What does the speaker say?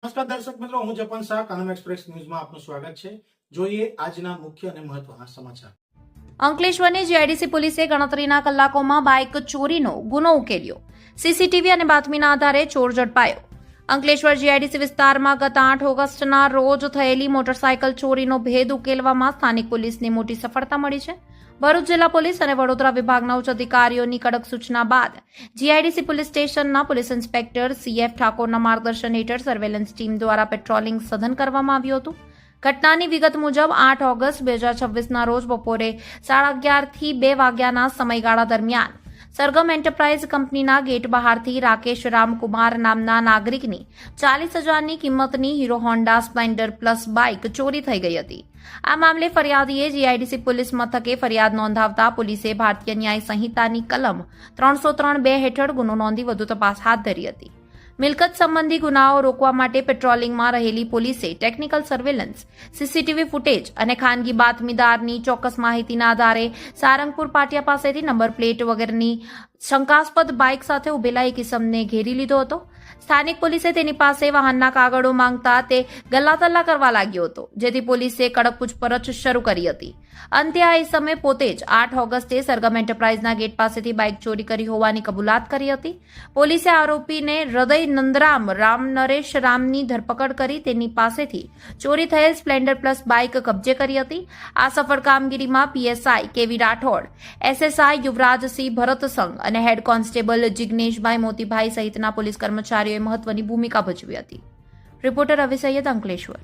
નમસ્કાર દર્શક મિત્રો, હું જપન શાહ, કાનમ એક્સપ્રેસ ન્યૂઝમાં આપનું સ્વાગત છે. જોઈએ આજના મુખ્ય અને મહત્વના સમાચાર. અંકલેશ્વરની જીઆઈડીસી પોલીસે ગણતરીના કલાકોમાં બાઇક ચોરીનો ગુનો ઉકેલ્યો. સીસીટીવી અને બાતમીના આધારે ચોર ઝડપાયો. અંકલેશ્વર જીઆઈડીસી વિસ્તારમાં ગત 8 ઓગસ્ટના રોજ થયેલી મોટરસાયકલ ચોરીનો ભેદ ઉકેલવામાં સ્થાનિક પોલીસને મોટી સફળતા મળી છે. ભરૂચ જિલ્લા પોલીસ અને વડોદરા વિભાગના ઉચ્ચ અધિકારીઓની કડક સૂચના બાદ જીઆઈડીસી પોલીસ સ્ટેશનના પોલીસ ઇન્સ્પેક્ટર સીએફ ઠાકોરના માર્ગદર્શન હેઠળ સર્વેલન્સ ટીમ દ્વારા પેટ્રોલિંગ સઘન કરવામાં આવ્યું હતું. ઘટનાની વિગત મુજબ 8 ઓગસ્ટ 2026ના રોજ બપોરે 11:30 થી 2 વાગ્યાના સમયગાળા દરમિયાન સરગમ એન્ટરપ્રાઇઝ કંપનીના ગેટ બહારથી રાકેશ રામકુમાર નામના નાગરિકની 40,000ની કિંમતની hero Honda Splendor plus bike ચોરી થઈ ગઈ હતી. આ મામલે ફરિયાદીએ જીઆઈડીસી પોલીસ મથકે ફરિયાદ નોંધાવતા પોલીસે ભારતીય ન્યાય સંહિતાની કલમ 303(2) હેઠળ ગુનો નોંધી વધુ તપાસ હાથ ધરી હતી. મિલકત સંબંધી ગુનાઓ રોકવા માટે પેટ્રોલિંગમાં રહેલી પોલીસે ટેકનિકલ સર્વેલન્સ, સીસીટીવી ફૂટેજ અને ખાનગી બાતમીદારની ચોક્કસ માહિતીના આધારે સારંગપુર પાટિયા પાસેથી નંબર પ્લેટ વગરની શંકાસ્પદ બાઇક સાથે ઉભેલા એક ઇસમને ઘેરી લીધો હતો. સ્થાનિક પોલીસે તેની પાસે વાહનના કાગળો માંગતા તે ગલ્લાતલ્લા કરવા લાગ્યો હતો, જેથી પોલીસે કડક પૂછપરછ શરૂ કરી હતી. અંતે આ ઇસમે પોતે જ 8 ઓગસ્ટે સરગમ એન્ટરપ્રાઇઝના ગેટ પાસેથી બાઇક ચોરી કરી હોવાની કબૂલાત કરી હતી. પોલીસે આરોપીને હૃદય નંદરામ રામ નરેશ રામની ધરપકડ કરી તેની પાસેથી ચોરી થયેલ સ્પ્લેન્ડર પ્લસ બાઇક કબજે કરી હતી. આ સફળ કામગીરીમાં પીએસઆઈ કેવી રાઠોડ, એસએસઆઈ યુવરાજસિંહ ભરતસંગ અને હેડ કોન્સ્ટેબલ જિગ્નેશભાઈ મોતીભાઈ સહિતના પોલીસ કર્મચારીઓએ મહત્વની ભૂમિકા ભજવી હતી. રિપોર્ટર રવિ સૈયદ, અંકલેશ્વર.